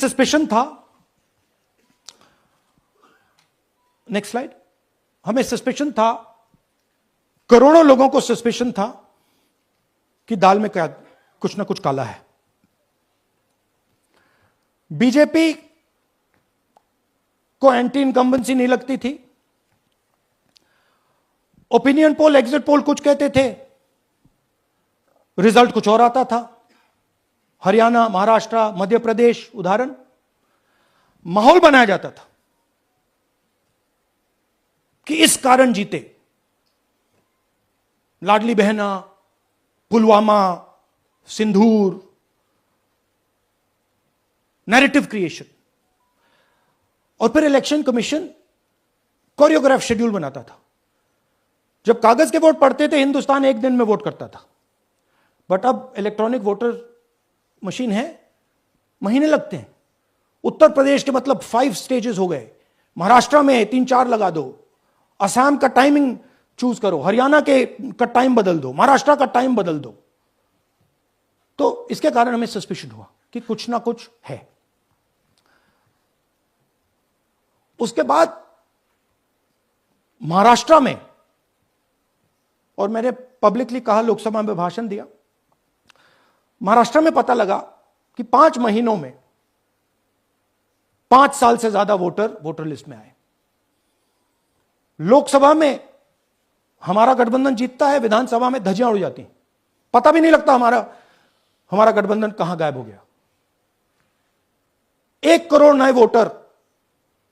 Suspicion था, next slide, हमें suspicion था, करोड़ों लोगों को सस्पेशन था कि दाल में क्या कुछ ना कुछ काला है। बीजेपी को एंटी इनकम्बेंसी नहीं लगती थी, ओपिनियन पोल, एग्जिट पोल कुछ कहते थे, रिजल्ट कुछ और आता था। हरियाणा, महाराष्ट्र, मध्य प्रदेश उदाहरण, माहौल बनाया जाता था कि इस कारण जीते। लाडली बहना, पुलवामा, सिंदूर, नैरेटिव क्रिएशन। और फिर इलेक्शन कमीशन कोरियोग्राफ शेड्यूल बनाता था। जब कागज के वोट पड़ते थे, हिंदुस्तान एक दिन में वोट करता था, बट अब इलेक्ट्रॉनिक वोटर मशीन है, महीने लगते हैं। उत्तर प्रदेश के मतलब 5 स्टेजेस हो गए, महाराष्ट्र में 3-4 लगा दो, असम का टाइमिंग चूज करो, हरियाणा का टाइम बदल दो, महाराष्ट्र का टाइम बदल दो। तो इसके कारण हमें सस्पिशन हुआ कि कुछ ना कुछ है। उसके बाद महाराष्ट्र में, और मैंने पब्लिकली कहा, लोकसभा में भाषण दिया, महाराष्ट्र में पता लगा कि 5 महीनों में 5 साल से ज्यादा वोटर लिस्ट में आए। लोकसभा में हमारा गठबंधन जीतता है, विधानसभा में धज्जियां उड़ जाती हैं, पता भी नहीं लगता हमारा गठबंधन कहां गायब हो गया। 1 करोड़ नए वोटर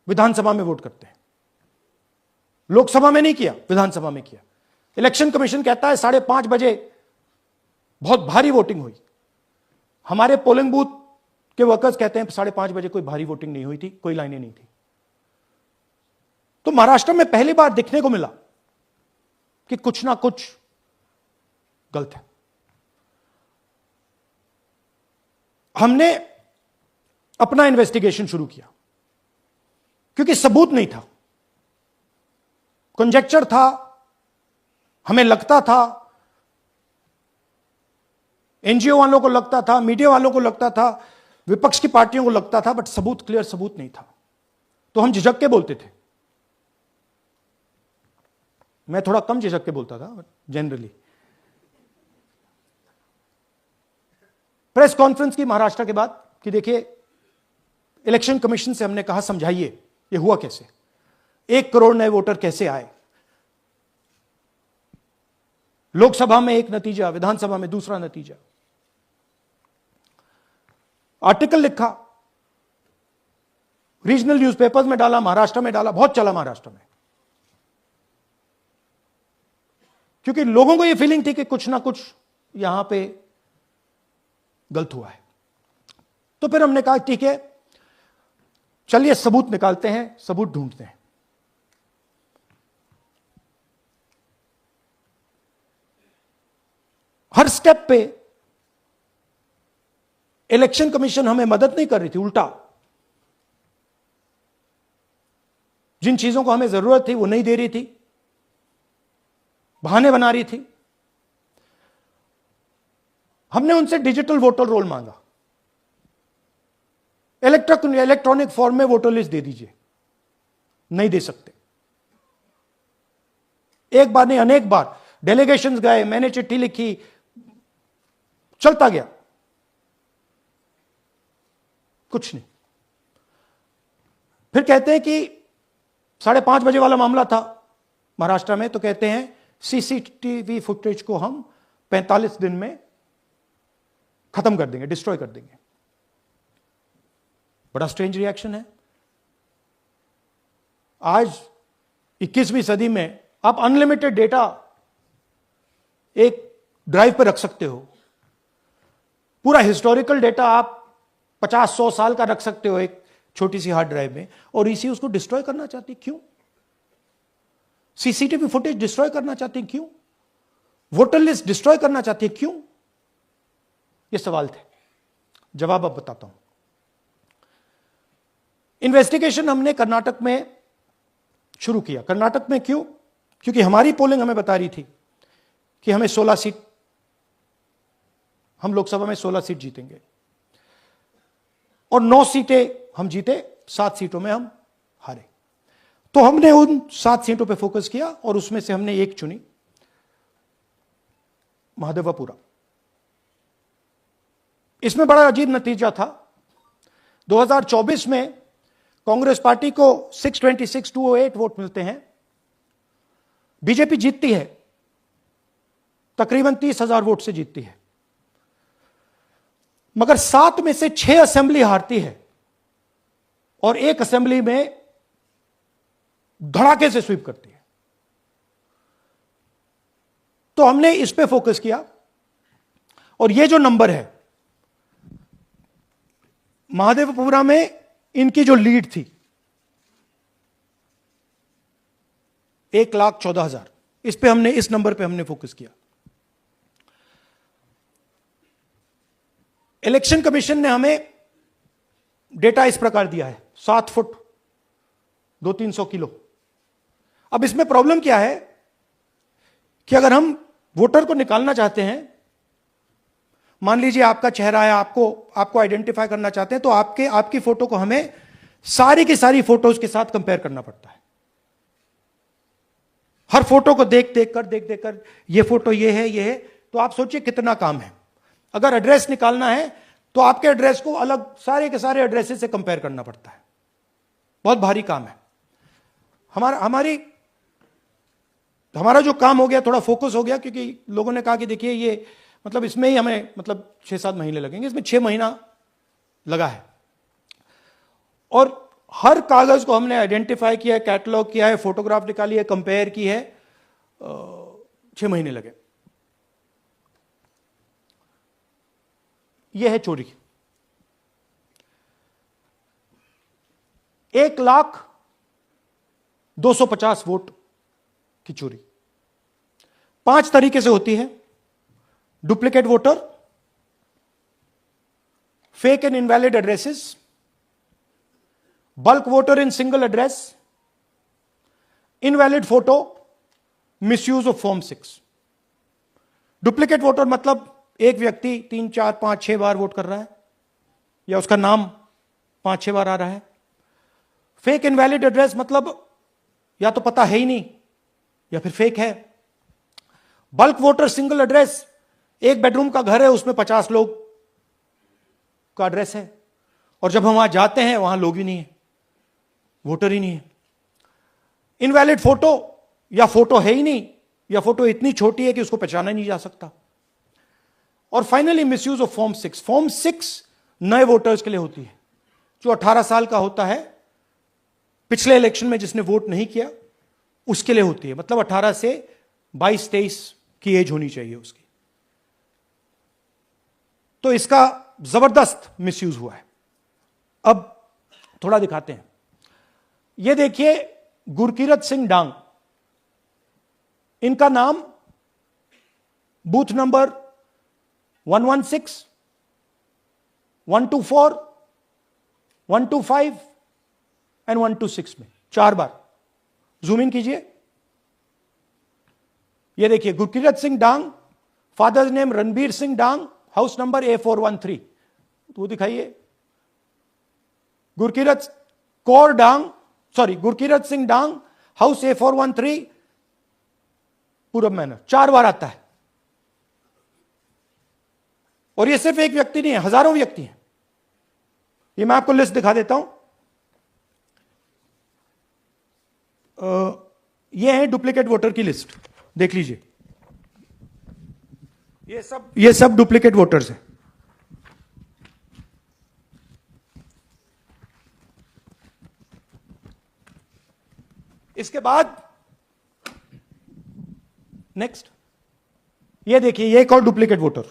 विधानसभा में वोट करते हैं, लोकसभा में नहीं किया, विधानसभा में किया। इलेक्शन कमीशन कहता है 5:30 बजे बहुत भारी वोटिंग हुई। हमारे पोलिंग बूथ के वर्कर्स कहते हैं 5:30 बजे कोई भारी वोटिंग नहीं हुई थी, कोई लाइनें नहीं थी। तो महाराष्ट्र में पहली बार देखने को मिला कि कुछ ना कुछ गलत है। हमने अपना इन्वेस्टिगेशन शुरू किया क्योंकि सबूत नहीं था, कंजेक्चर था, हमें लगता था, एनजीओ वालों को लगता था, मीडिया वालों को लगता था, विपक्ष की पार्टियों को लगता था, बट सबूत, क्लियर सबूत नहीं था। तो हम झिझक के बोलते थे। मैं थोड़ा कम झिझक के बोलता था, बट जनरली। प्रेस कॉन्फ्रेंस की महाराष्ट्र के बाद कि देखिए, इलेक्शन कमीशन से हमने कहा समझाइए ये हुआ कैसे, 1 करोड़ नए वोटर कैसे आए, लोकसभा में एक नतीजा, विधानसभा में दूसरा नतीजा। आर्टिकल लिखा, रीजनल न्यूज़पेपर्स में डाला, महाराष्ट्र में डाला, बहुत चला महाराष्ट्र में, क्योंकि लोगों को यह फीलिंग थी कि कुछ ना कुछ यहां पे गलत हुआ है। तो फिर हमने कहा ठीक है, चलिए सबूत निकालते हैं, सबूत ढूंढते हैं। हर स्टेप पे इलेक्शन कमीशन हमें मदद नहीं कर रही थी, उल्टा जिन चीजों को हमें जरूरत थी वो नहीं दे रही थी, बहाने बना रही थी। हमने उनसे डिजिटल वोटर रोल मांगा, इलेक्ट्रॉनिक फॉर्म में वोटर लिस्ट दे दीजिए, नहीं दे सकते। एक बार नहीं, अनेक बार डेलीगेशंस गए, मैंने चिट्ठी लिखी, चलता गया, कुछ नहीं। फिर कहते हैं कि 5:30 बजे वाला मामला था महाराष्ट्र में, तो कहते हैं सीसीटीवी फुटेज को हम 45 दिन में खत्म कर देंगे, डिस्ट्रॉय कर देंगे। बड़ा स्ट्रेंज रिएक्शन है। आज 21वीं सदी में आप अनलिमिटेड डेटा एक ड्राइव पर रख सकते हो, पूरा हिस्टोरिकल डेटा आप 50-100 साल का रख सकते हो एक छोटी सी हार्ड ड्राइव में, और इसी उसको डिस्ट्रॉय करना चाहती, क्यों? सीसीटीवी फुटेज डिस्ट्रॉय करना चाहती, क्यों? वोटर लिस्ट डिस्ट्रॉय करना चाहती, क्यों? ये सवाल थे, जवाब अब बताता हूं। इन्वेस्टिगेशन हमने कर्नाटक में शुरू किया। कर्नाटक में क्यों? क्योंकि हमारी पोलिंग हमें बता रही थी कि हमें 16 सीट, हम लोकसभा में 16 सीट जीतेंगे। और 9 सीटें हम जीते, 7 सीटों में हम हारे। तो हमने उन 7 सीटों पे फोकस किया और उसमें से हमने एक चुनी, महादेवपुरा। इसमें बड़ा अजीब नतीजा था। 2024 में कांग्रेस पार्टी को 626-208 वोट मिलते हैं, बीजेपी जीतती है, तकरीबन 30,000 वोट से जीतती है, मगर 7 में से 6 असेंबली हारती है और एक असेंबली में धड़ाके से स्वीप करती है। तो हमने इस पे फोकस किया और ये जो नंबर है, महादेवपुरा में इनकी जो लीड थी 1,14,000, इस पे हमने, इस नंबर पे हमने फोकस किया। इलेक्शन कमीशन ने हमें डेटा इस प्रकार दिया है, 7 फुट 200-300 किलो। अब इसमें प्रॉब्लम क्या है कि अगर हम वोटर को निकालना चाहते हैं, मान लीजिए आपका चेहरा है, आपको आइडेंटिफाई करना चाहते हैं, तो आपकी फोटो को हमें सारी की सारी फोटोज के साथ कंपेयर करना पड़ता है। हर फोटो को देख कर ये फोटो ये है, तो आप सोचिए कितना काम है। अगर एड्रेस निकालना है तो आपके एड्रेस को अलग सारे के सारे एड्रेसेस से कंपेयर करना पड़ता है, बहुत भारी काम है। हमारा जो काम हो गया, थोड़ा फोकस हो गया, क्योंकि लोगों ने कहा कि देखिए ये मतलब इसमें ही हमें मतलब 6-7 महीने लगेंगे, इसमें 6 महीना लगा है। और हर कागज को हमने आइडेंटिफाई किया है, कैटलॉग किया है, फोटोग्राफ निकाली है, कंपेयर की है, 6 महीने लगे। यह है चोरी। 1,02,50 वोट की चोरी 5 तरीके से होती है: duplicate voter, fake and invalid addresses, bulk voter in single address, invalid photo, misuse of form 6। Duplicate voter मतलब एक व्यक्ति 3, 4, 5, 6 बार वोट कर रहा है, या उसका नाम 5-6 बार आ रहा है। फेक इनवैलिड एड्रेस मतलब या तो पता है ही नहीं या फिर फेक है। बल्क वोटर सिंगल एड्रेस, एक बेडरूम का घर है, उसमें 50 लोग का एड्रेस है, और जब हम वहां जाते हैं वहां लोग ही नहीं है, वोटर ही नहीं है। इनवैलिड फोटो, या फोटो है ही नहीं, या फोटो इतनी छोटी है कि उसको पहचाना नहीं जा सकता। और finally misuse of form 6। Form 6 नए वोटर्स के लिए होती है, जो 18 साल का होता है, पिछले इलेक्शन में जिसने वोट नहीं किया उसके लिए होती है। मतलब 18 से 22-23 की एज होनी चाहिए उसकी। तो इसका जबरदस्त मिसयूज हुआ है। अब थोड़ा दिखाते हैं। यह देखिए, गुरकीरत सिंह डांग, इनका नाम बूथ नंबर 116, 124, 125 एंड 126 में 4 बार। जूम इन कीजिए। यह देखिए, गुरकीरत सिंह डांग, फादर्स नेम रणबीर सिंह डांग, हाउस नंबर A413। तो दिखाइए, गुरकीरत सिंह डांग, हाउस A413, पूरब मैनर। 4 बार आता है। और ये सिर्फ एक व्यक्ति नहीं है, हजारों व्यक्ति हैं। ये मैं आपको लिस्ट दिखा देता हूं। ये है डुप्लीकेट वोटर की लिस्ट, देख लीजिए। ये सब डुप्लीकेट वोटर्स हैं। इसके बाद नेक्स्ट, ये देखिए, ये एक और डुप्लीकेट वोटर।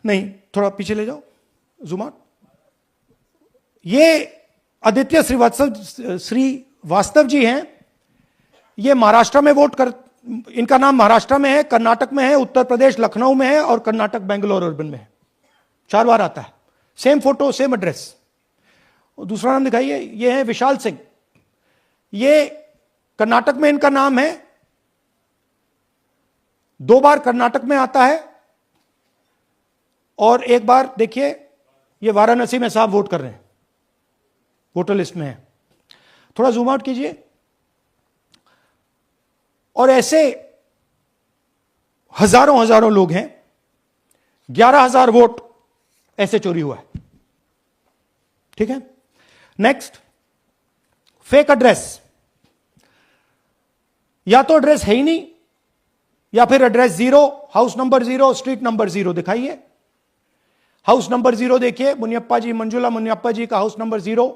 नहीं, थोड़ा पीछे ले जाओ, जूम आउट। ये आदित्य श्रीवास्तव जी हैं। ये महाराष्ट्र में इनका नाम महाराष्ट्र में है, कर्नाटक में है, उत्तर प्रदेश लखनऊ में है, और कर्नाटक बेंगलोर अर्बन में है। 4 बार आता है। Same photo, same address. दूसरा नाम दिखाइए। ये है विशाल सिंह। ये कर्नाटक में इनका नाम है, 2 बार कर्नाटक में आता है, और एक बार देखिए ये वाराणसी में साहब वोट कर रहे हैं, वोटर लिस्ट में है। थोड़ा जूम आउट कीजिए। और ऐसे हजारों हजारों लोग हैं, 11,000 वोट ऐसे चोरी हुआ है। ठीक है, नेक्स्ट, फेक एड्रेस। या तो एड्रेस है ही नहीं, या फिर address 0, house number 0, street number 0 दिखाइए। हाउस नंबर 0 देखिए, मुनियप्पा जी, मंजुला मुनियप्पा जी का हाउस नंबर 0।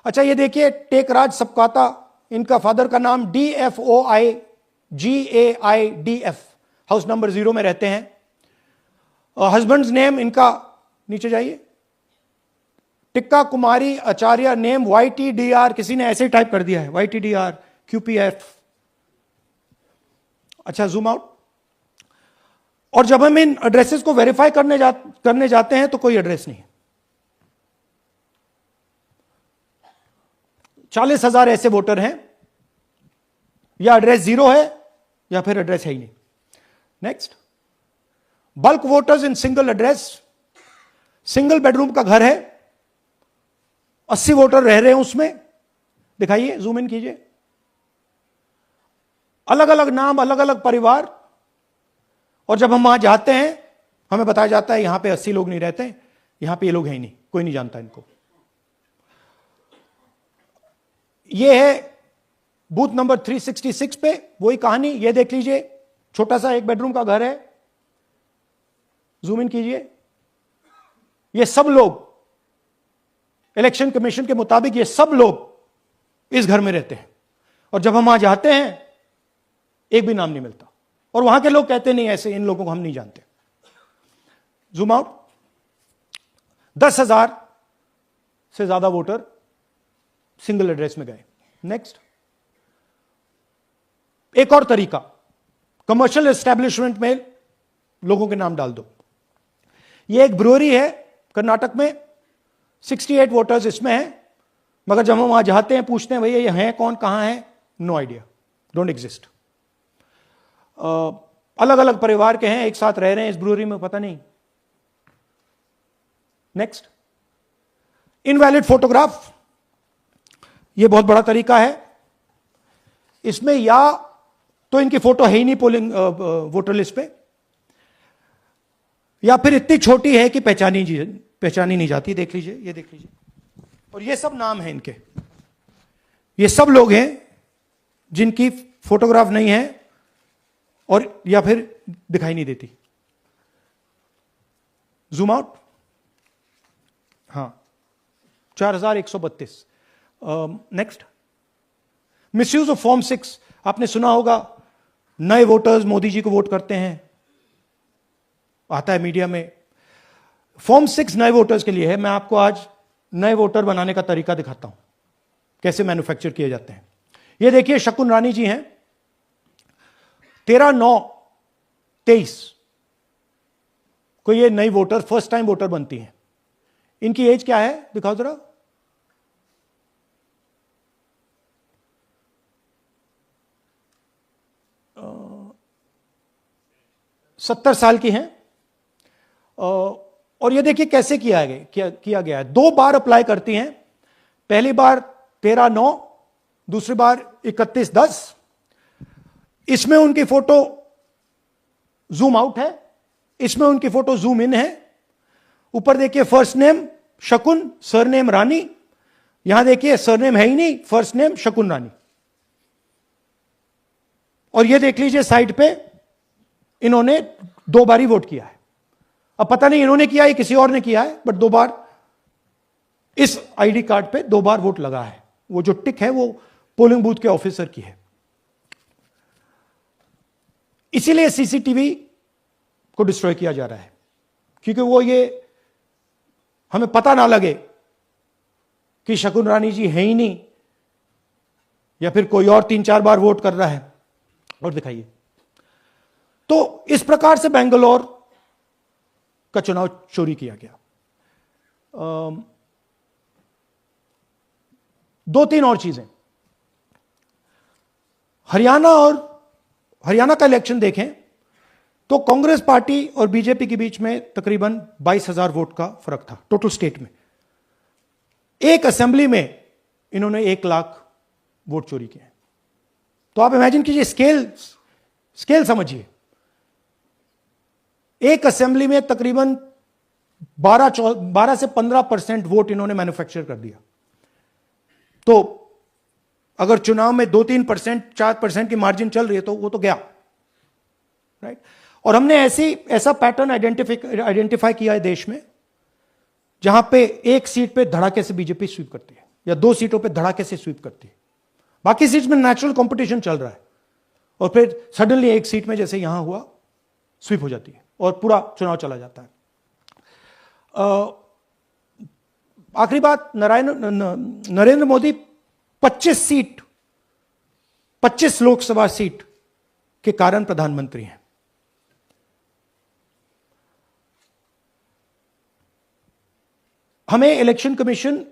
अच्छा ये देखिए, टेकराज सबकाता, इनका फादर का नाम DFOIGAIDF, हाउस नंबर 0 में रहते हैं। हस्बैंड्स नेम इनका, नीचे जाइए, टिक्का कुमारी आचार्य, नेम YTDR, किसी ने ऐसे टाइप कर दिया है, YTDR QPF। अच्छा जूम आउट। और जब हम इन एड्रेसेस को वेरीफाई करने जाते हैं तो कोई एड्रेस नहीं है। 40,000 ऐसे वोटर हैं, या एड्रेस 0 है या फिर एड्रेस है ही नहीं। Next, bulk voters in single address. Single bedroom का घर है, 80 वोटर रह रहे हैं उसमें, दिखाइए, जूम इन कीजिए। अलग अलग नाम, अलग अलग परिवार, और जब हम वहां जाते हैं हमें बताया जाता है यहां पे 80 लोग नहीं रहते, यहां पे ये लोग हैं ही नहीं, कोई नहीं जानता इनको। ये है बूथ नंबर 366 पे वही कहानी, ये देख लीजिए, छोटा सा एक बेडरूम का घर है, जूम इन कीजिए। ये सब लोग, इलेक्शन कमीशन के मुताबिक ये सब लोग इस घर में रहते हैं, और जब हम वहां जाते हैं एक भी नाम नहीं मिलता, और वहां के लोग कहते नहीं ऐसे, इन लोगों को हम नहीं जानते। Zoom out. 10,000 से ज्यादा वोटर सिंगल एड्रेस में गए। नेक्स्ट, एक और तरीका, कमर्शियल एस्टेब्लिशमेंट में लोगों के नाम डाल दो। ये एक ब्रूअरी है कर्नाटक में, 68 वोटर्स इसमें हैं, मगर जब हम वहां जाते हैं पूछते हैं भैया ये हैं कौन, कहां है, नो आइडिया, डोंट एग्जिस्ट। अलग अलग परिवार के हैं, एक साथ रह रहे हैं इस ब्रूअरी में, पता नहीं। Next, invalid photograph. यह बहुत बड़ा तरीका है। इसमें या तो इनकी फोटो है ही नहीं पोलिंग वोटर लिस्ट पे, या फिर इतनी छोटी है कि पहचानी नहीं जाती। देख लीजिए, ये देख लीजिए, और ये सब नाम है इनके, ये सब लोग हैं जिनकी फोटोग्राफ नहीं है और या फिर दिखाई नहीं देती। Zoom out. हां, 4,132। Next, misuse of form 6। आपने सुना होगा, नए वोटर्स मोदी जी को वोट करते हैं, आता है मीडिया में। फॉर्म 6 नए वोटर्स के लिए है। मैं आपको आज नए वोटर बनाने का तरीका दिखाता हूं, कैसे मैन्युफैक्चर किए जाते हैं। ये देखिए, शकुन रानी जी हैं, 13/9/23 को ये नई वोटर, फर्स्ट टाइम वोटर बनती हैं। इनकी एज क्या है, दिखाओ जरा। अ, 70 साल की हैं। और ये देखिए कैसे किया गया है। 2 बार अप्लाई करती हैं, पहली बार 13/9, दूसरी बार 31/10। इसमें उनकी फोटो जूम आउट है, इसमें उनकी फोटो जूम इन है। ऊपर देखिए, फर्स्ट नेम शकुन, सरनेम रानी। यहां देखिए सरनेम है ही नहीं, फर्स्ट नेम शकुन रानी। और ये देख लीजिए साइड पे, इन्होंने 2 बार ही वोट किया है। अब पता नहीं इन्होंने किया है किसी और ने किया है, बट 2 बार इस आईडी कार्ड पे 2 बार वोट लगा है। वो जो टिक है वो पोलिंग बूथ के ऑफिसर की है। इसीलिए सीसीटीवी को डिस्ट्रॉय किया जा रहा है, क्योंकि वो ये हमें पता ना लगे कि शकुन रानी जी है ही नहीं, या फिर कोई और 3-4 बार वोट कर रहा है। और दिखाइए, तो इस प्रकार से बेंगलोर का चुनाव चोरी किया गया। 2-3 और चीजें। हरियाणा का इलेक्शन देखें, तो कांग्रेस पार्टी और बीजेपी के बीच में तकरीबन 22,000 वोट का फर्क था टोटल स्टेट में। एक असेंबली में इन्होंने 1 लाख वोट चोरी किए। तो आप इमेजिन कीजिए, स्केल समझिए। एक असेंबली में तकरीबन 12 से 15% वोट इन्होंने मैन्युफैक्चर कर दिया। तो अगर चुनाव में 2-3%, 4% की मार्जिन चल रही है तो वो तो गया, राइट। और हमने ऐसा पैटर्न आइडेंटिफाई किया है देश में, जहां पे एक सीट पे धड़ाके से बीजेपी स्वीप करती है या 2 सीटों पे धड़ाके से स्वीप करती है। बाकी सीट में नेचुरल कंपटीशन चल रहा है और फिर सडनली एक सीट में जैसे यहां हुआ स्वीप हो जाती है और पूरा चुनाव चला जाता है। आखिरी बात, नरेंद्र मोदी 25 लोकसभा सीट के कारण प्रधानमंत्री हैं। हमें इलेक्शन कमीशन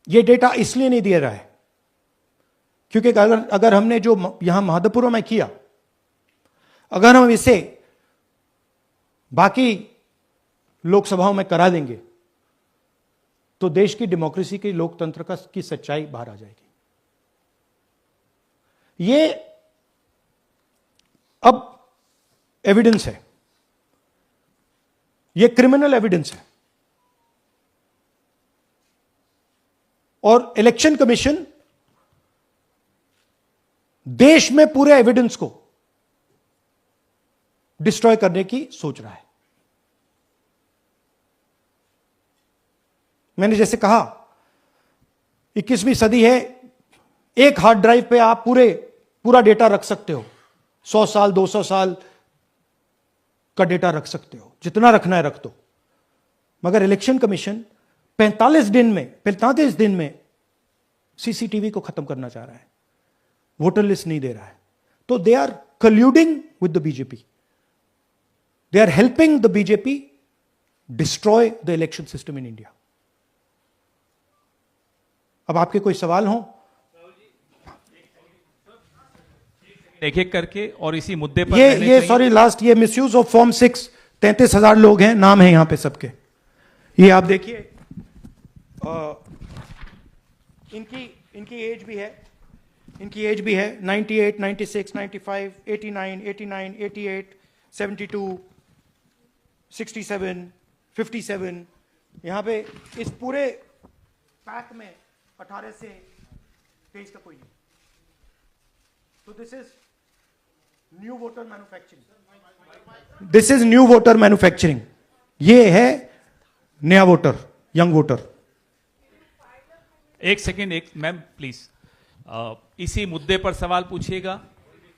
ये डेटा इसलिए नहीं दे रहा है क्योंकि अगर हमने जो यहां महादपुर में किया, अगर हम इसे बाकी लोकसभाओं में करा देंगे तो देश की डेमोक्रेसी की, लोकतंत्र की सच्चाई बाहर आ जाएगी। ये अब एविडेंस है, ये क्रिमिनल एविडेंस है। और इलेक्शन कमीशन देश में पूरे एविडेंस को डिस्ट्रॉय करने की सोच रहा है। मैंने जैसे कहा, 21वीं सदी है, एक हार्ड ड्राइव पे आप पूरा डेटा रख सकते हो। 100 साल 200 साल का डेटा रख सकते हो, जितना रखना है रख दो। मगर इलेक्शन कमीशन 45 दिन में सीसीटीवी को खत्म करना चाह रहा है, वोटर लिस्ट नहीं दे रहा है। तो they are colluding with the BJP, they are helping the BJP destroy the election system in India. अब आपके कोई सवाल हो? एक एक करके और इसी मुद्दे पर ये सॉरी लास्ट, ये मिसयूज ऑफ फॉर्म 6, 33,000 लोग हैं, नाम है यहां पे सबके। ये आप देखिए, इनकी एज भी है, 98, 96, 95, 89, 88, 72, 67, 57। यहां पे इस पूरे पैक में 18 से 23 का कोई नहीं। तो this is new voter manufacturing, ये है नया वोटर, यंग वोटर। एक सेकेंड, मैम प्लीज, इसी मुद्दे पर सवाल पूछिएगा।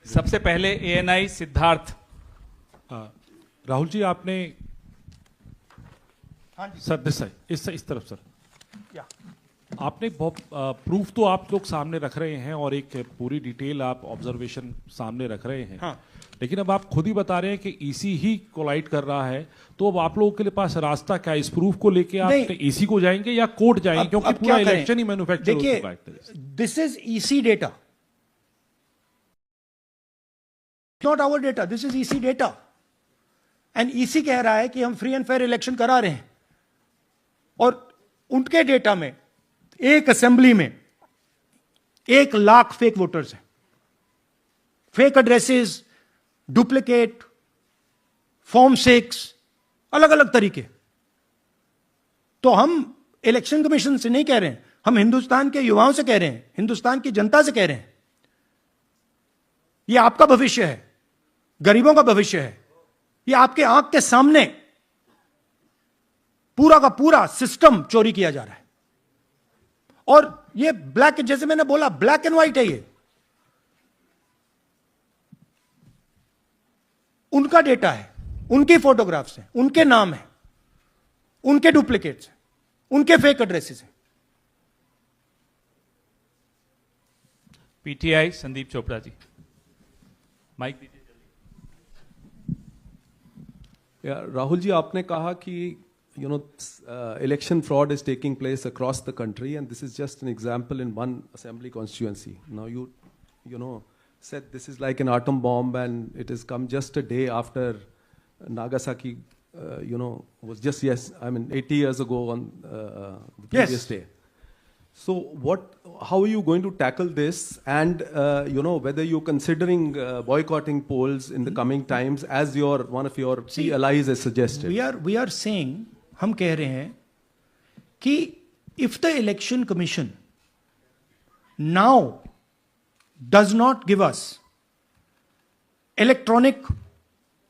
सबसे पहले एएनआई सिद्धार्थ। राहुल जी, आपने हाँ जी सर इस तरफ सर, या आपने बहुत प्रूफ तो आप लोग सामने रख रहे हैं और एक पूरी डिटेल आप ऑब्जर्वेशन सामने रख रहे हैं। हाँ। लेकिन अब आप खुद ही बता रहे हैं कि ईसी ही कोलाइड कर रहा है, तो अब आप लोगों के पास रास्ता क्या? इस प्रूफ को लेके आप ईसी को जाएंगे या कोर्ट जाएंगे? क्योंकि पूरा इलेक्शन ही मैन्युफैक्चर हो चुका है। This is EC data, not our data, this is EC data. And EC कह रहा है कि हम फ्री एंड फेयर इलेक्शन करा रहे हैं, और उनके डेटा में एक असेंबली में 1 लाख फेक वोटर्स हैं, फेक एड्रेसेस, डुप्लीकेट, फॉर्म 6, अलग अलग तरीके। तो हम इलेक्शन कमीशन से नहीं कह रहे हैं, हम हिंदुस्तान के युवाओं से कह रहे हैं, हिंदुस्तान की जनता से कह रहे हैं, यह आपका भविष्य है, गरीबों का भविष्य है। यह आपके आंख के सामने पूरा का पूरा सिस्टम चोरी किया जा रहा है। और ये ब्लैक, जैसे मैंने बोला, ब्लैक एंड व्हाइट है। ये उनका डेटा है, उनकी फोटोग्राफ्स हैं, उनके नाम हैं, उनके डुप्लीकेट्स हैं, उनके फेक एड्रेसेस हैं। पीटीआई संदीप चोपड़ा जी, माइक दीजिए जल्दी। राहुल जी, आपने कहा कि election fraud is taking place across the country, and this is just an example in one assembly constituency. Now you said this is like an atom bomb and it has come just a day after Nagasaki, was just, 80 years ago on the previous Yes. day. So how are you going to tackle this, and whether you're considering boycotting polls in the coming times as one of your key allies has suggested? We are saying, हम कह रहे हैं कि if the election commission now does not give us electronic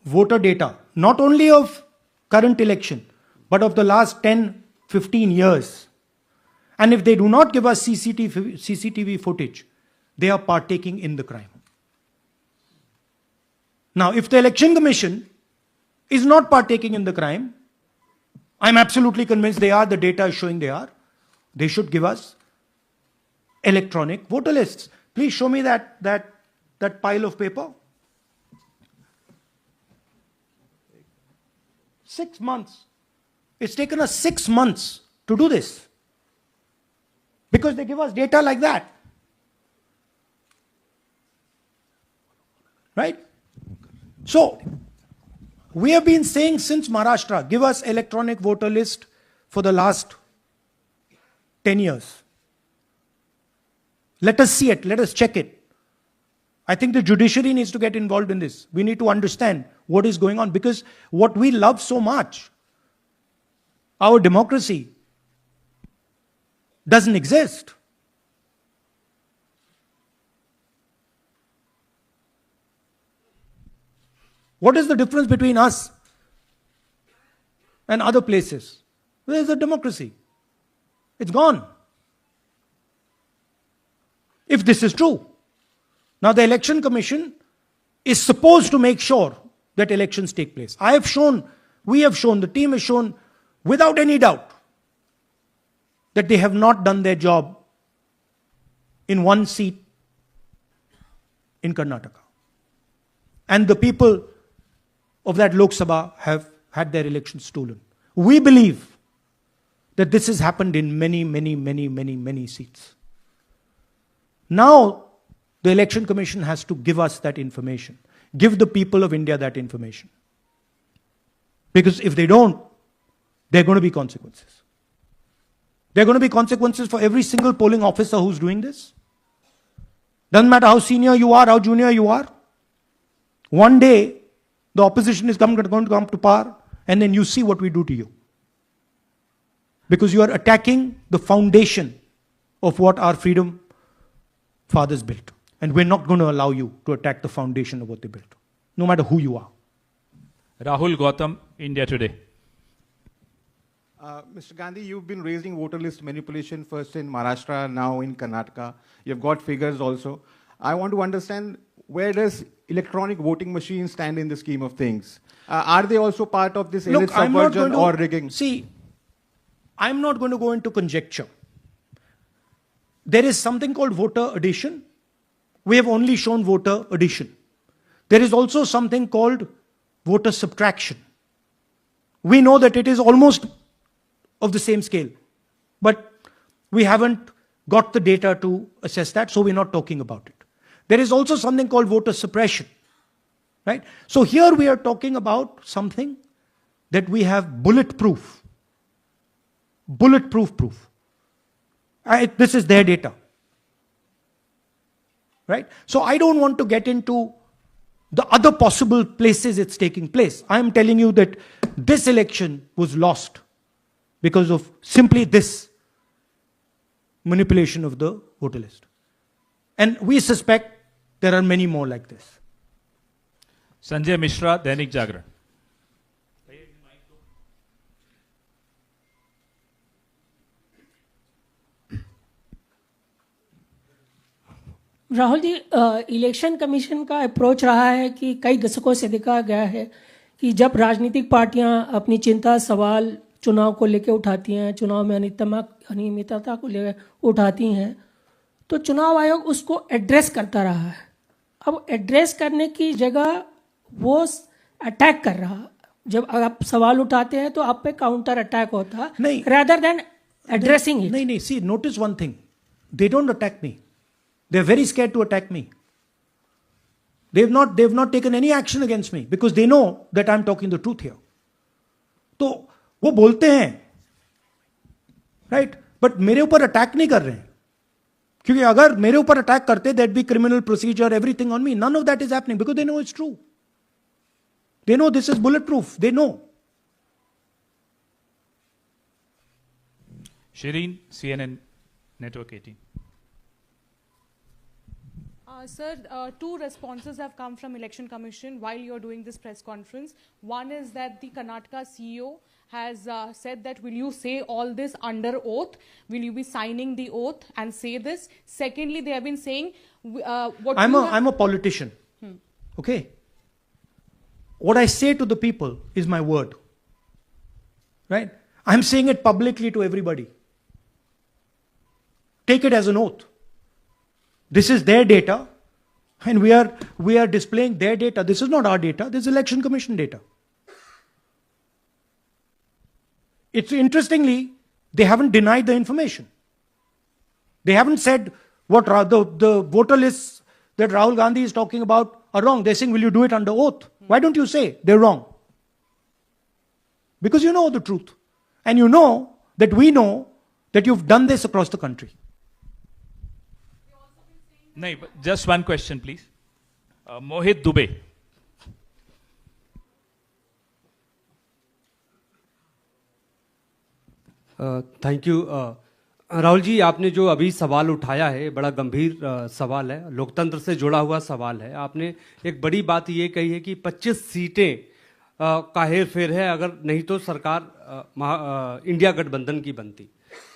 voter data, not only of current election, but of the last 10, 15 years, and if they do not give us CCTV footage, they are partaking in the crime. Now, if the election commission is not partaking in the crime, I'm absolutely convinced they are, the data is showing they are, they should give us electronic voter lists. Please show me that pile of paper. 6 months. It's taken us 6 months to do this. Because they give us data like that. Right? So, we have been saying since Maharashtra, give us electronic voter list for the last 10 years. Let us see it, let us check it. I think the judiciary needs to get involved in this. We need to understand what is going on, because what we love so much, our democracy, doesn't exist. What is the difference between us and other places? Where is the democracy? It's gone. If this is true. Now the election commission is supposed to make sure that elections take place. We have shown, the team has shown without any doubt that they have not done their job in one seat in Karnataka. And the people of that Lok Sabha have had their elections stolen. We believe that this has happened in many seats. Now, the election commission has to give us that information. Give the people of India that information. Because if they don't, there are going to be consequences. There are going to be consequences for every single polling officer who's doing this. Doesn't matter how senior you are, how junior you are. One day, the opposition is going to come to power, and then you see what we do to you. Because you are attacking the foundation of what our freedom fathers built. And we're not going to allow you to attack the foundation of what they built, no matter who you are. Rahul Gautam, India Today. Mr. Gandhi, you've been raising voter list manipulation first in Maharashtra, now in Karnataka. You've got figures also. I want to understand, where does electronic voting machines stand in the scheme of things? Are they also part of this elite subversion or rigging? See, I'm not going to go into conjecture. There is something called voter addition. We have only shown voter addition. There is also something called voter subtraction. We know that it is almost of the same scale, but we haven't got the data to assess that, so we're not talking about it. There is also something called voter suppression, right? So here we are talking about something that we have bulletproof proof. This is their data, right? So I don't want to get into the other possible places it's taking place. I am telling you that this election was lost because of simply this manipulation of the voter list. And we suspect there are many more like this. Sanjay Mishra, Dainik Jagran. Rahul ji, election commission का approach रहा है कि कई दशकों से देखा गया है कि जब राजनीतिक पार्टियां अपनी चिंता सवाल चुनाव को लेकर उठाती हैं, चुनाव में अनियमितता को लेकर उठाती हैं, तो चुनाव आयोग उसको एड्रेस करता रहा है। अब एड्रेस करने की जगह वो अटैक कर रहा। जब आप सवाल उठाते हैं तो आप पे काउंटर अटैक होता है, rather than addressing it. नहीं, see, notice one thing. They don't attack me. They're very scared to attack me. they've not taken any action against me because they know that I'm talking the truth here. तो वो बोलते हैं, right? But मेरे ऊपर attack नहीं कर रहे हैं, क्योंकि अगर मेरे ऊपर अटैक करते, there'd be criminal procedure, everything on me. None of that is happening because they know it's true. They know this is bulletproof. They know. Shireen, CNN Network 18. Sir, two responses have come from Election Commission while you're doing this press conference. One is that the Karnataka CEO has said that will you say all this under oath? Will you be signing the oath and say this? Secondly, they have been saying what I'm a politician. Okay. What I say to the people is my word. Right? I'm saying it publicly to everybody. Take it as an oath. This is their data, and we are displaying their data. This is not our data. This is Election Commission data. It's interestingly, they haven't denied the information. They haven't said what the voter lists that Rahul Gandhi is talking about are wrong. They're saying, will you do it under oath? Why don't you say they're wrong? Because you know the truth. And you know that we know that you've done this across the country. No, but just one question, please. Mohit Dubey. Thank you Rahul ji, आपने जो अभी सवाल उठाया है बड़ा गंभीर सवाल है, लोकतंत्र से जुड़ा हुआ सवाल है। आपने एक बड़ी बात ये कही है कि 25 सीटें का हेर फेर है, अगर नहीं तो सरकार इंडिया गठबंधन की बनती।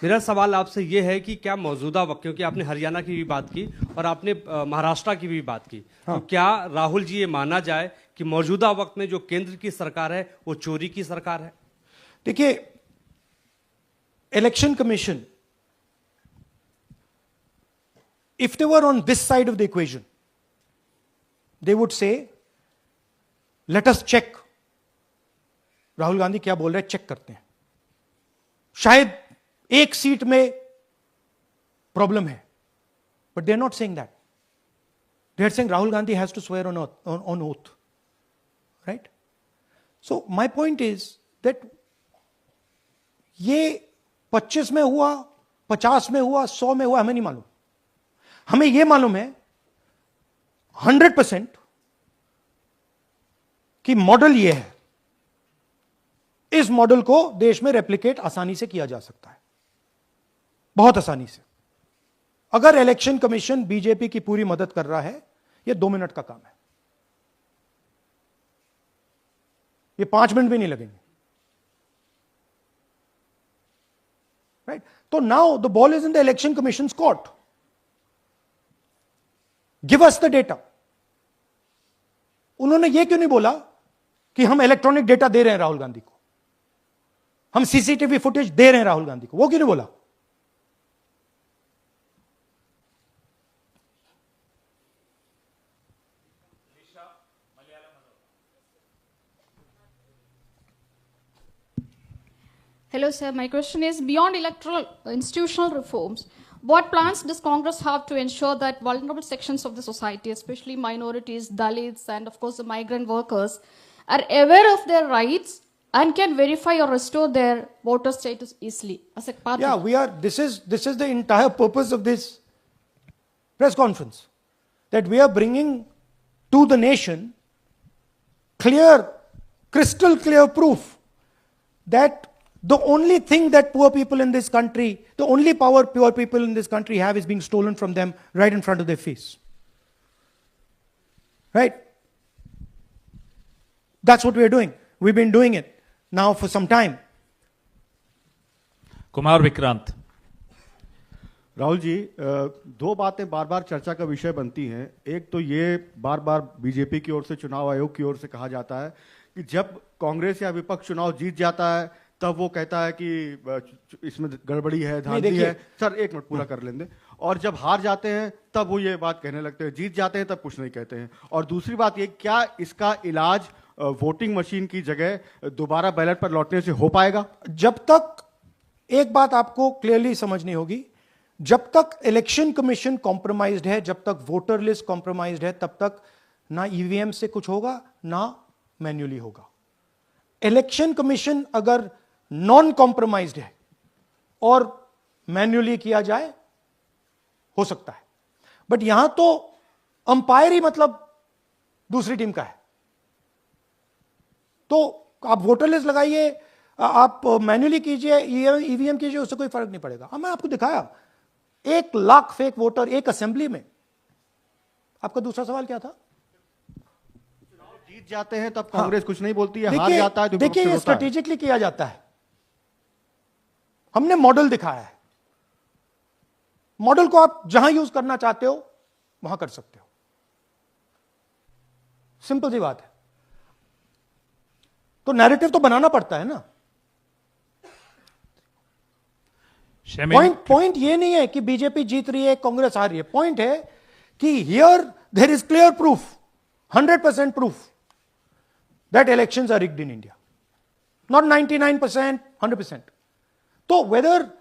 मेरा सवाल आपसे ये है कि क्या मौजूदा वक्त, क्योंकि आपने हरियाणा की भी बात की और आपने महाराष्ट्र की भी बात की, तो क्या राहुल जी ये माना जाए कि मौजूदा वक्त में जो केंद्र की सरकार है वो चोरी की सरकार है? देखिए, election commission, if they were on this side of the equation, they would say, let us check. Rahul Gandhi क्या बोल रहे हैं, चेक करते हैं। शायद एक सीट में प्रॉब्लम है, but they are not saying that. They are saying Rahul Gandhi has to swear on oath. Right? So my point is that ये 25 में हुआ, 50 में हुआ, 100 में हुआ, हमें नहीं मालूम। हमें यह मालूम है 100% कि मॉडल यह है। इस मॉडल को देश में रेप्लिकेट आसानी से किया जा सकता है, बहुत आसानी से। अगर इलेक्शन कमीशन बीजेपी की पूरी मदद कर रहा है, यह 2 मिनट का काम है, ये 5 मिनट भी नहीं लगेंगे। राइट? तो now the ball is in the election commission court. Give us the data. उन्होंने यह क्यों नहीं बोला कि हम इलेक्ट्रॉनिक डेटा दे रहे हैं राहुल गांधी को, हम सीसीटीवी फुटेज दे रहे हैं राहुल गांधी को? वो क्यों नहीं बोला? Hello, sir. My question is, beyond electoral institutional reforms, what plans does Congress have to ensure that vulnerable sections of the society, especially minorities, Dalits, and of course the migrant workers, are aware of their rights and can verify or restore their voter status easily as a part Yeah, this is the entire purpose of this press conference, that we are bringing to the nation crystal clear proof that the only thing that poor people in this country, the only power poor people in this country have is being stolen from them right in front of their face. Right? That's what we're doing. We've been doing it now for some time. Kumar Vikrant. Rahul ji, दो बातें बार बार चर्चा का विषय बनती हैं। एक तो ये बार बार बीजेपी की ओर से, चुनाव आयोग की ओर से कहा जाता है कि जब कांग्रेस या विपक्ष चुनाव जीत जाता है तब वो कहता है कि इसमें गड़बड़ी है, धांधली है। सर एक मिनट पूरा कर लेंगे। और जब हार जाते हैं तब वो ये बात कहने लगते हैं, जीत जाते हैं तब कुछ नहीं कहते हैं। और दूसरी बात ये, क्या इसका इलाज वोटिंग मशीन की जगह दोबारा बैलेट पर लौटने से हो पाएगा? जब तक, एक बात आपको क्लियरली समझनी होगी, जब तक इलेक्शन कमीशन कॉम्प्रोमाइज्ड है, जब तक वोटर लिस्ट कॉम्प्रोमाइज्ड है, तब तक ना ईवीएम से कुछ होगा, ना मैन्युअली होगा। इलेक्शन कमीशन अगर नॉन कॉम्प्रोमाइज्ड है और मैन्युअली किया जाए, हो सकता है, बट यहां तो अंपायर ही मतलब दूसरी टीम का है। तो आप वोटर लिस्ट लगाइए, आप मैन्युअली कीजिए, ईवीएम कीजिए, उससे कोई फर्क नहीं पड़ेगा। मैं आपको दिखाया 1 लाख फेक वोटर एक असेंबली में। आपका दूसरा सवाल क्या था? जीत जाते हैं तब कांग्रेस कुछ नहीं बोलती है, हार जाता है तो देखिए ये स्ट्रेटेजिकली किया जाता है। हमने मॉडल दिखाया है। मॉडल को आप जहां यूज करना चाहते हो वहां कर सकते हो। सिंपल सी बात है। तो नैरेटिव तो बनाना पड़ता है ना। पॉइंट ये नहीं है कि बीजेपी जीत रही है, कांग्रेस हार रही है। पॉइंट है कि here there is clear proof, 100% proof that elections are rigged in India. Not 99%, 100%. So whether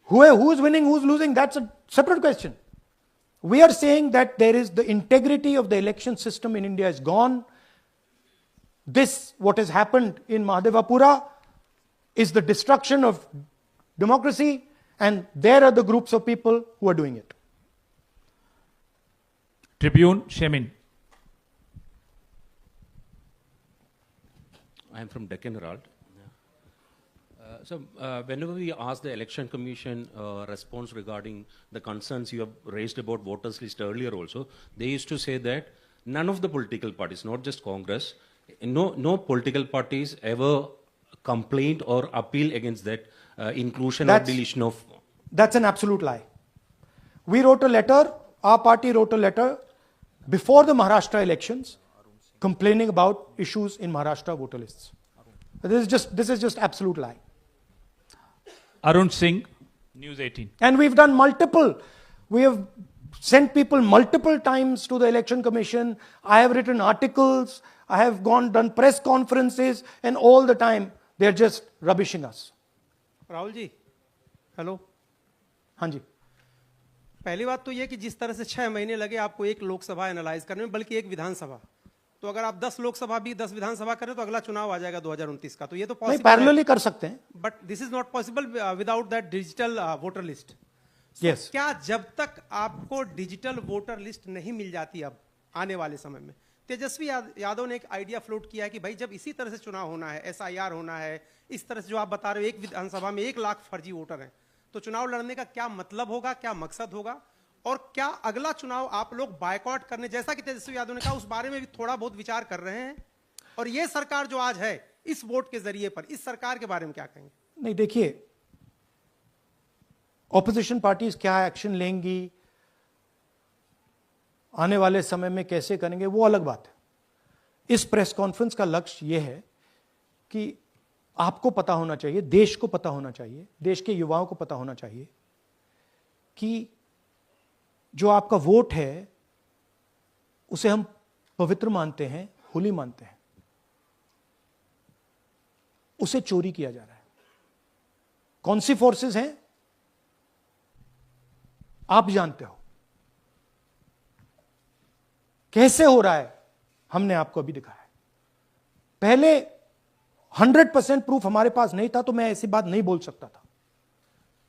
who's winning, who's losing, that's a separate question. We are saying that there is the integrity of the election system in India is gone. This, what has happened in Mahadevapura, is the destruction of democracy, and there are the groups of people who are doing it. Tribune, Shemin. I am from Deccan Herald. Whenever we ask the Election Commission response regarding the concerns you have raised about voters list earlier also, they used to say that none of the political parties, not just Congress, no political parties ever complained or appeal against that inclusion or deletion of... That's an absolute lie. We wrote a letter, our party wrote a letter before the Maharashtra elections complaining about issues in Maharashtra voter lists. This is just absolute lie. Arun Singh, News 18. And we've done we have sent people multiple times to the Election Commission. I have written articles, I have done press conferences, and all the time they're just rubbishing us. Rahul ji, hello. हाँ जी। पहली बात तो ये कि जिस तरह से 6 महीने लगे आपको एक लोकसभा एनालाइज करने में, बल्कि एक विधानसभा, तो अगर आप 10 लोकसभा भी 10 विधानसभा करें तो अगला चुनाव आ जाएगा 2029 का। तो ये तो पॉसिबल पैरेलली कर सकते हैं, but this is not possible without that digital voter list. Yes. क्या जब तक आपको डिजिटल वोटर लिस्ट नहीं मिल जाती अब आने वाले समय में, तेजस्वी यादव ने एक आइडिया फ्लोट किया है कि भाई जब इसी तरह से चुनाव होना है, SIR होना है, इस तरह से जो आप बता रहे हो एक विधानसभा में 1 लाख फर्जी वोटर हैं, तो चुनाव लड़ने का क्या मतलब होगा, क्या मकसद होगा, और क्या अगला चुनाव आप लोग बायकॉट करने, जैसा कि तेजस्वी यादव ने कहा, उस बारे में भी थोड़ा बहुत विचार कर रहे हैं? और ये सरकार जो आज है इस वोट के जरिए पर, इस सरकार के बारे में क्या कहेंगे? नहीं, देखिए, ऑपोजिशन पार्टीज क्या एक्शन लेंगी, आने वाले समय में कैसे करेंगे, वो अलग बात है। इस प्रेस कॉन्फ्रेंस का लक्ष्य यह है कि आपको पता होना चाहिए, देश को पता होना चाहिए, देश के युवाओं को पता होना चाहिए कि जो आपका वोट है उसे हम पवित्र मानते हैं, होली मानते हैं, उसे चोरी किया जा रहा है। कौन सी फोर्सेस हैं आप जानते हो, कैसे हो रहा है हमने आपको अभी दिखाया है। पहले 100% प्रूफ हमारे पास नहीं था तो मैं ऐसी बात नहीं बोल सकता था,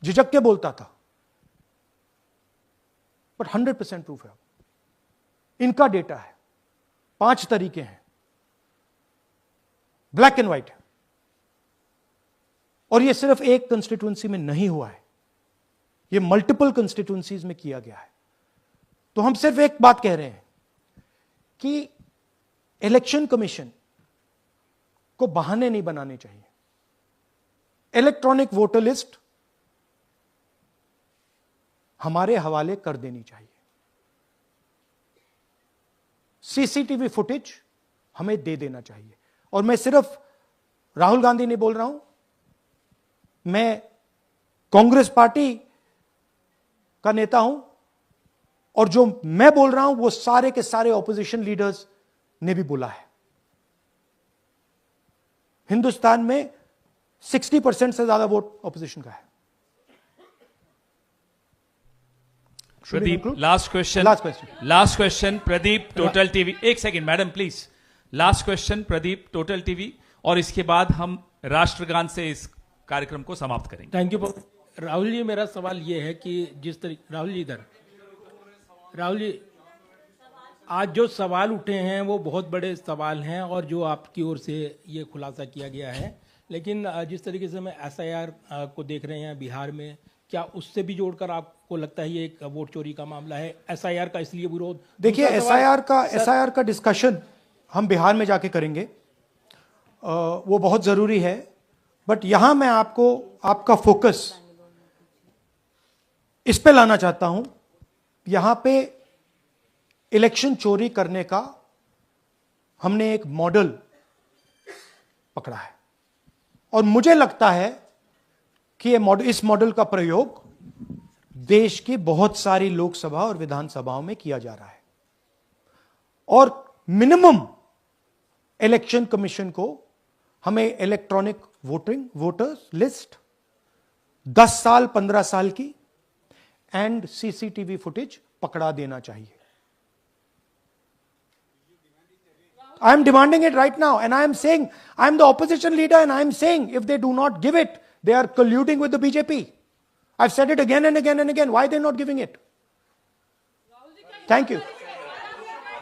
झिझक के बोलता था, बट 100% प्रूफ है। इनका डेटा है, 5 तरीके हैं, ब्लैक एंड व्हाइट है, और यह सिर्फ एक कंस्टिट्यूएंसी में नहीं हुआ है, यह मल्टीपल कंस्टिट्यूएंसीज में किया गया है। तो हम सिर्फ एक बात कह रहे हैं कि इलेक्शन कमीशन को बहाने नहीं बनाने चाहिए। इलेक्ट्रॉनिक वोटर लिस्ट हमारे हवाले कर देनी चाहिए। सीसीटीवी फुटेज हमें दे देना चाहिए। और मैं सिर्फ राहुल गांधी नहीं बोल रहा हूं, मैं कांग्रेस पार्टी का नेता हूं, और जो मैं बोल रहा हूं वो सारे के सारे ऑपोजिशन लीडर्स ने भी बोला है। हिंदुस्तान में 60% से ज्यादा वोट ऑपोजिशन का है। Should we Pradeep conclude? Last question last question Pradeep total TV, एक second madam please, last question Pradeep total TV, और इसके बाद हम राष्ट्रगान से इस कार्यक्रम को समाप्त करेंगे। थैंक यू राहुल जी। मेरा सवाल ये है कि जिस तरीके राहुल जी इधर, राहुल जी आज जो सवाल उठे हैं वो बहुत बड़े सवाल हैं और जो आपकी ओर से ये खुलासा किया गया है, लेकिन जिस तरीके से मैं एसआईआर को देख रहे हैं बिहार में, क्या उससे भी जोड़कर आपको लगता है ये एक वोट चोरी का मामला है? एसआईआर का इसलिए विरोध, देखिए एसआईआर का डिस्कशन हम बिहार में जाके करेंगे, वो बहुत जरूरी है, बट यहां मैं आपको आपका फोकस इस पे लाना चाहता हूं। यहां पे इलेक्शन चोरी करने का हमने एक मॉडल पकड़ा है और मुझे लगता है कि इस मॉडल का प्रयोग देश की बहुत सारी लोकसभा और विधानसभाओं में किया जा रहा है और मिनिमम इलेक्शन कमीशन को हमें इलेक्ट्रॉनिक वोटर्स लिस्ट 10 साल 15 साल की एंड सीसीटीवी फुटेज पकड़ा देना चाहिए। I am demanding it right now, and I am saying, I am the opposition leader, and I am saying, if they do not give it, they are colluding with the BJP. I've said it again and again and again. Why are they not giving it? Thank you.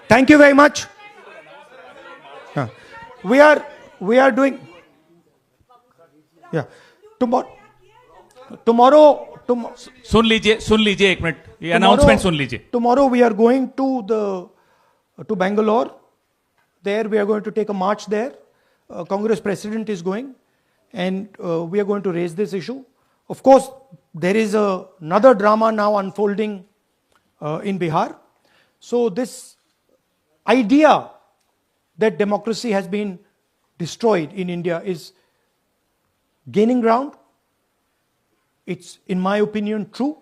Thank you very much. We are doing. Yeah. Tomorrow. सुन लीजिए एक minute, ये announcement सुन लीजिए। Tomorrow we are going to Bangalore. There we are going to take a march there. Congress president is going, and we are going to raise this issue. Of course, there is another drama now unfolding in Bihar. So this idea that democracy has been destroyed in India is gaining ground. It's, in my opinion, true.